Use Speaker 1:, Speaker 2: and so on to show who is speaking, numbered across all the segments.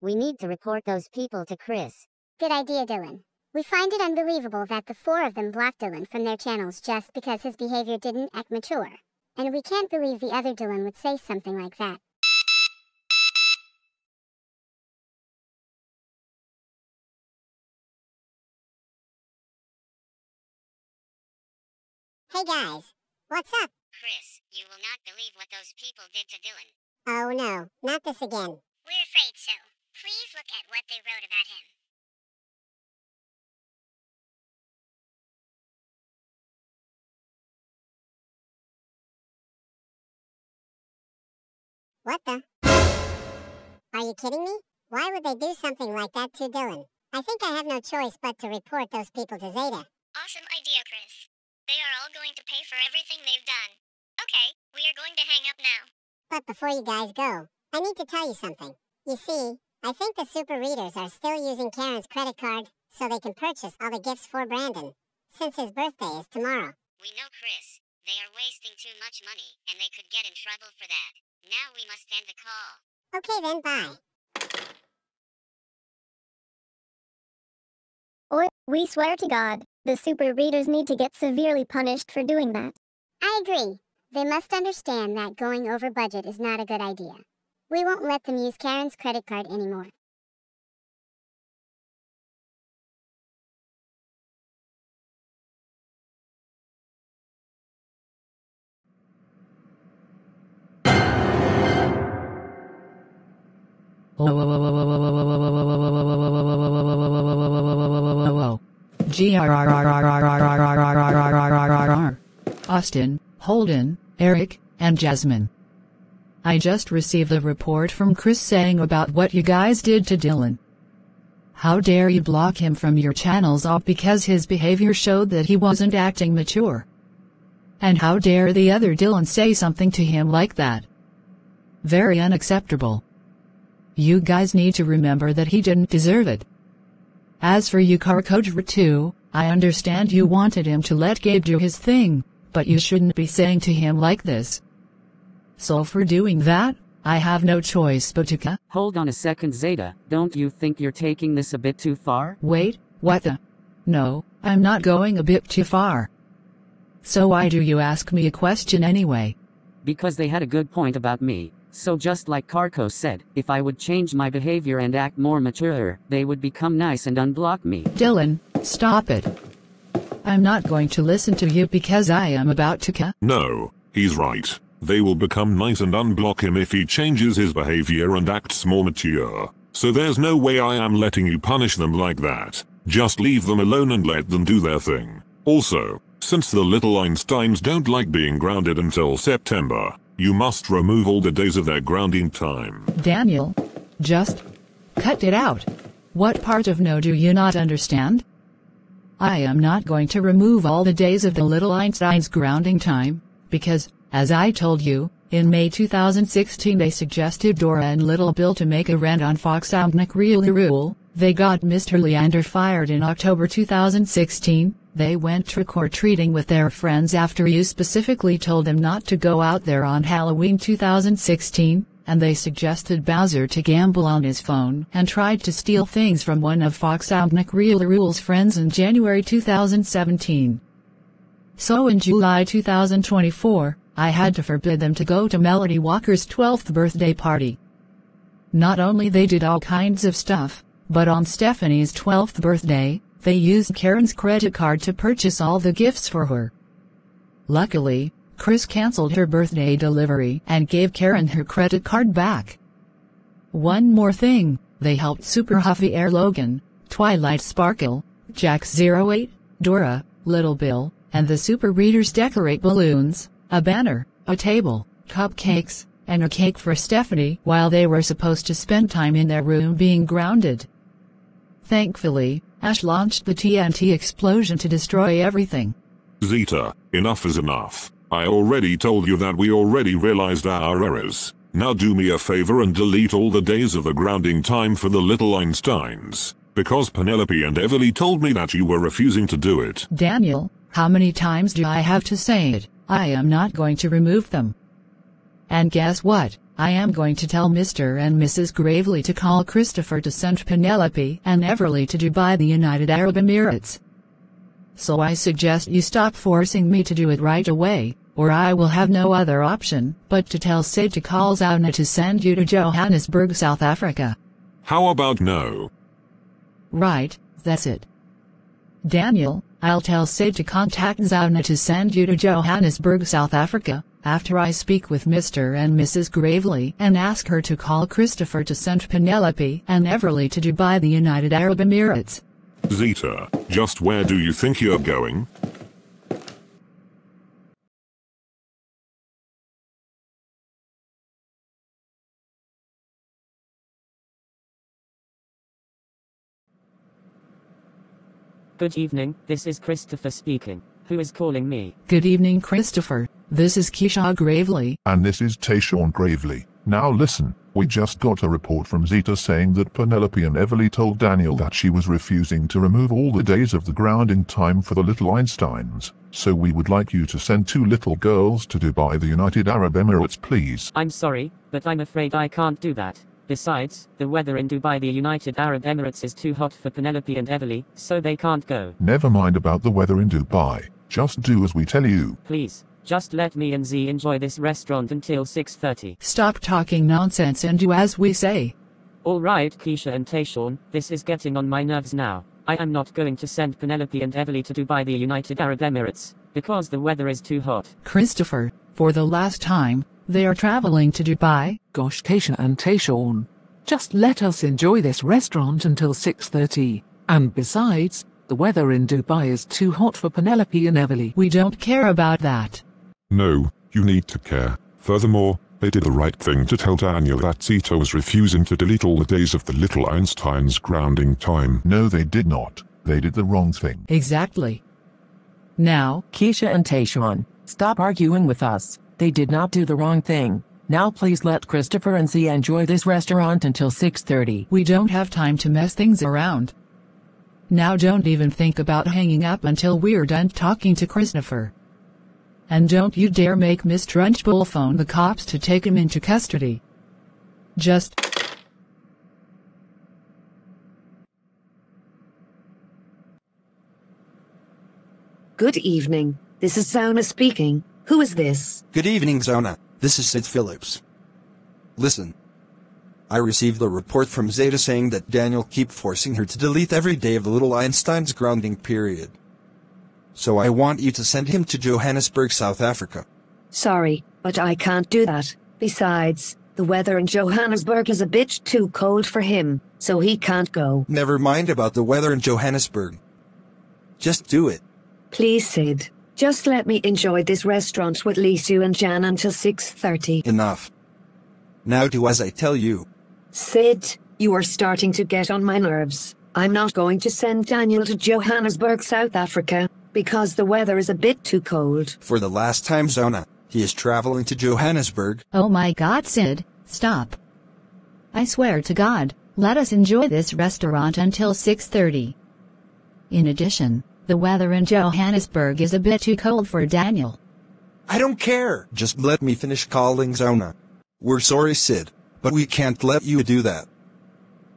Speaker 1: We need to report those people to Chris.
Speaker 2: Good idea, Dylan. We find it unbelievable that the four of them blocked Dylan from their channels just because his behavior didn't act mature. And we can't believe the other Dylan would say something like that. Hey guys, what's up?
Speaker 1: Chris, you will not believe what those people did to Dylan.
Speaker 2: Oh no, not this again.
Speaker 3: We're afraid so. Please look at what they wrote about him.
Speaker 2: What the? Are you kidding me? Why would they do something like that to Dylan? I think I have no choice but to report those people to Zeta.
Speaker 3: Awesome idea, Chris. They are all going to pay for everything they've done. Okay, we are going to hang up now.
Speaker 2: But before you guys go, I need to tell you something. You see, I think the super readers are still using Karen's credit card so they can purchase all the gifts for Brandon, since his birthday is tomorrow.
Speaker 1: We know, Chris. They are wasting too much money, and they could get in trouble for that. Now we must end the call.
Speaker 2: Okay then, bye.
Speaker 4: Or, we swear to God, the super readers need to get severely punished for doing that.
Speaker 2: I agree. They must understand that going over budget is not a good idea. We won't let them use Karen's credit card anymore.
Speaker 5: Austin, Holden, Eric, and Jasmine. I just received a report from Chris saying about what you guys did to Dylan. How dare you block him from your channels all because his behavior showed that he wasn't acting mature? And how dare the other Dylan say something to him like that? Very unacceptable. You guys need to remember that he didn't deserve it. As for you Karkojra too, I understand you wanted him to let Gabe do his thing, but you shouldn't be saying to him like this. So for doing that, I have no choice but to
Speaker 6: Hold on a second, Zeta, don't you think you're taking this a bit too far?
Speaker 5: Wait, what the? No, I'm not going a bit too far. So why do you ask me a question anyway?
Speaker 6: Because they had a good point about me. So just like Karko said, if I would change my behavior and act more mature, they would become nice and unblock me.
Speaker 5: Dylan, stop it. I'm not going to listen to you because I am about to
Speaker 7: No, he's right. They will become nice and unblock him if he changes his behavior and acts more mature. So there's no way I am letting you punish them like that. Just leave them alone and let them do their thing. Also, since the little Einsteins don't like being grounded until September, you must remove all the days of their grounding time.
Speaker 5: Daniel, just cut it out. What part of no do you not understand? I am not going to remove all the days of the little Einstein's grounding time, because, as I told you, in May 2016 they suggested Dora and Little Bill to make a rant on Fox Soundnik Rule. They got Mr. Leander fired in October 2016. They went trick-or-treating with their friends after you specifically told them not to go out there on Halloween 2016, and they suggested Bowser to gamble on his phone and tried to steal things from one of Fox Soundnik Rule's friends in January 2017. So in July 2024, I had to forbid them to go to Melody Walker's 12th birthday party. Not only they did all kinds of stuff, but on Stephanie's 12th birthday, they used Karen's credit card to purchase all the gifts for her. Luckily, Chris canceled her birthday delivery and gave Karen her credit card back. One more thing, they helped Super Huffy Air Logan, Twilight Sparkle, Jack08, Dora, Little Bill, and the Super Readers decorate balloons, a banner, a table, cupcakes, and a cake for Stephanie while they were supposed to spend time in their room being grounded. Thankfully, Ash launched the TNT explosion to destroy everything.
Speaker 7: Zeta, enough is enough. I already told you that we already realized our errors. Now do me a favor and delete all the days of the grounding time for the little Einsteins. Because Penelope and Everly told me that you were refusing to do it.
Speaker 5: Daniel, how many times do I have to say it? I am not going to remove them. And guess what? I am going to tell Mr. and Mrs. Gravely to call Christopher to send Penelope and Everly to Dubai, the United Arab Emirates. So I suggest you stop forcing me to do it right away, or I will have no other option but to tell Sid to call Zounna to send you to Johannesburg, South Africa.
Speaker 7: How about no?
Speaker 5: Right, that's it. Daniel, I'll tell Sid to contact Zounna to send you to Johannesburg, South Africa, after I speak with Mr. and Mrs. Gravely and ask her to call Christopher to send Penelope and Everly to Dubai, the United Arab Emirates.
Speaker 7: Zeta, just where do you think you're going?
Speaker 6: Good evening, this is Christopher speaking. Who is calling me?
Speaker 5: Good evening, Christopher. This is Keisha Gravely.
Speaker 8: And this is Tayshawn Gravely. Now listen, we just got a report from Zeta saying that Penelope and Everly told Daniel that she was refusing to remove all the days of the grounding time for the little Einsteins. So we would like you to send 2 little girls to Dubai, the United Arab Emirates, please.
Speaker 6: I'm sorry, but I'm afraid I can't do that. Besides, the weather in Dubai, the United Arab Emirates is too hot for Penelope and Everly, so they can't go.
Speaker 8: Never mind about the weather in Dubai. Just do as we tell you.
Speaker 6: Please, just let me and Z enjoy this restaurant until 6:30.
Speaker 5: Stop talking nonsense and do as we say.
Speaker 6: Alright, Keisha and Tayshawn, this is getting on my nerves now. I am not going to send Penelope and Everly to Dubai, the United Arab Emirates, because the weather is too hot.
Speaker 5: Christopher, for the last time, they are traveling to Dubai.
Speaker 9: Gosh, Keisha and Tayshawn. Just let us enjoy this restaurant until 6:30. And besides, the weather in Dubai is too hot for Penelope and Everly.
Speaker 5: We don't care about that.
Speaker 7: No, you need to care. Furthermore, they did the right thing to tell Daniel that Zeta was refusing to delete all the days of the little Einstein's grounding time.
Speaker 8: No, they did not. They did the wrong thing.
Speaker 5: Exactly. Now,
Speaker 9: Keisha and Tayshawn, stop arguing with us. They did not do the wrong thing. Now please let Christopher and Z enjoy this restaurant until 6:30.
Speaker 5: we don't have time to mess things around. Now don't even think about hanging up until we're done talking to Christopher. And don't you dare make Miss Trunchbull phone the cops to take him into custody. Just...
Speaker 10: Good evening. This is Zounna speaking. Who is this?
Speaker 11: Good evening, Zounna. This is Sid Phillips. Listen. I received a report from Zeta saying that Daniel keep forcing her to delete every day of the little Einstein's grounding period. So I want you to send him to Johannesburg, South Africa.
Speaker 10: Sorry, but I can't do that. Besides, the weather in Johannesburg is a bit too cold for him, so he can't go.
Speaker 11: Never mind about the weather in Johannesburg. Just do it.
Speaker 10: Please, Sid. Just let me enjoy this restaurant with Lisu and Jan until 6:30.
Speaker 11: Enough. Now do as I tell you.
Speaker 10: Sid, you are starting to get on my nerves. I'm not going to send Daniel to Johannesburg, South Africa, because the weather is a bit too cold.
Speaker 11: For the last time, Zounna, he is traveling to Johannesburg.
Speaker 5: Oh my God, Sid, stop. I swear to God, let us enjoy this restaurant until 6:30. In addition, the weather in Johannesburg is a bit too cold for Daniel.
Speaker 11: I don't care. Just let me finish calling Zounna. We're sorry, Sid, but we can't let you do that.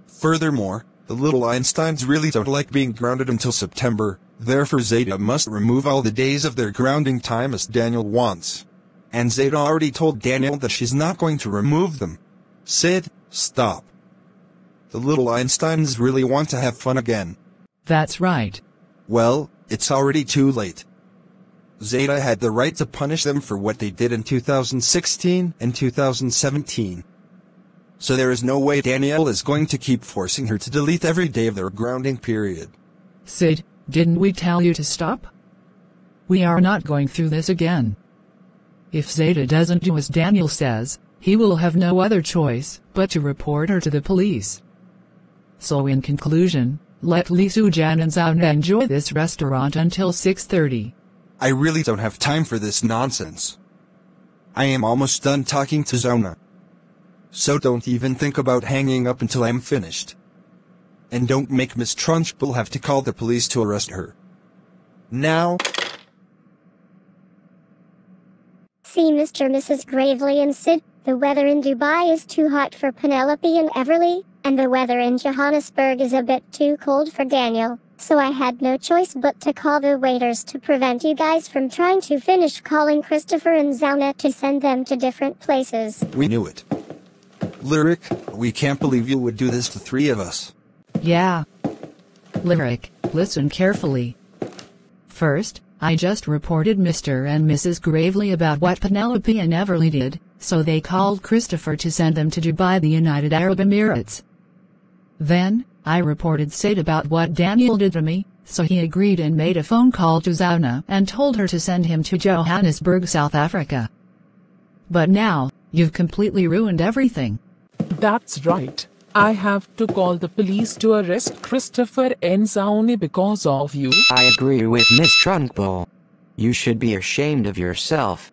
Speaker 11: Furthermore, the little Einsteins really don't like being grounded until September, therefore Zeta must remove all the days of their grounding time as Daniel wants. And Zeta already told Daniel that she's not going to remove them. Sid, stop. The little Einsteins really want to have fun again.
Speaker 5: That's right.
Speaker 11: Well, it's already too late. Zeta had the right to punish them for what they did in 2016 and 2017. So there is no way Danielle is going to keep forcing her to delete every day of their grounding period.
Speaker 5: Sid, didn't we tell you to stop? We are not going through this again. If Zeta doesn't do as Daniel says, he will have no other choice but to report her to the police. So in conclusion, let Lisu, Jan and Zounna enjoy this restaurant until 6:30.
Speaker 11: I really don't have time for this nonsense. I am almost done talking to Zounna. So don't even think about hanging up until I'm finished. And don't make Miss Trunchbull have to call the police to arrest her. Now...
Speaker 4: see, Mr. Mrs. Gravely and Sid, the weather in Dubai is too hot for Penelope and Everly, and the weather in Johannesburg is a bit too cold for Daniel. So I had no choice but to call the waiters to prevent you guys from trying to finish calling Christopher and Zounna to send them to different places.
Speaker 11: We knew it. Lyric, we can't believe you would do this to three of us.
Speaker 5: Yeah. Lyric, listen carefully. First, I just reported Mr. and Mrs. Gravely about what Penelope and Everly did, so they called Christopher to send them to Dubai, the United Arab Emirates. Then, I reported Sid about what Daniel did to me, so he agreed and made a phone call to Zounna and told her to send him to Johannesburg, South Africa. But now, you've completely ruined everything.
Speaker 9: That's right. I have to call the police to arrest Christopher and Zounna because of you.
Speaker 12: I agree with Miss Trunkball. You should be ashamed of yourself.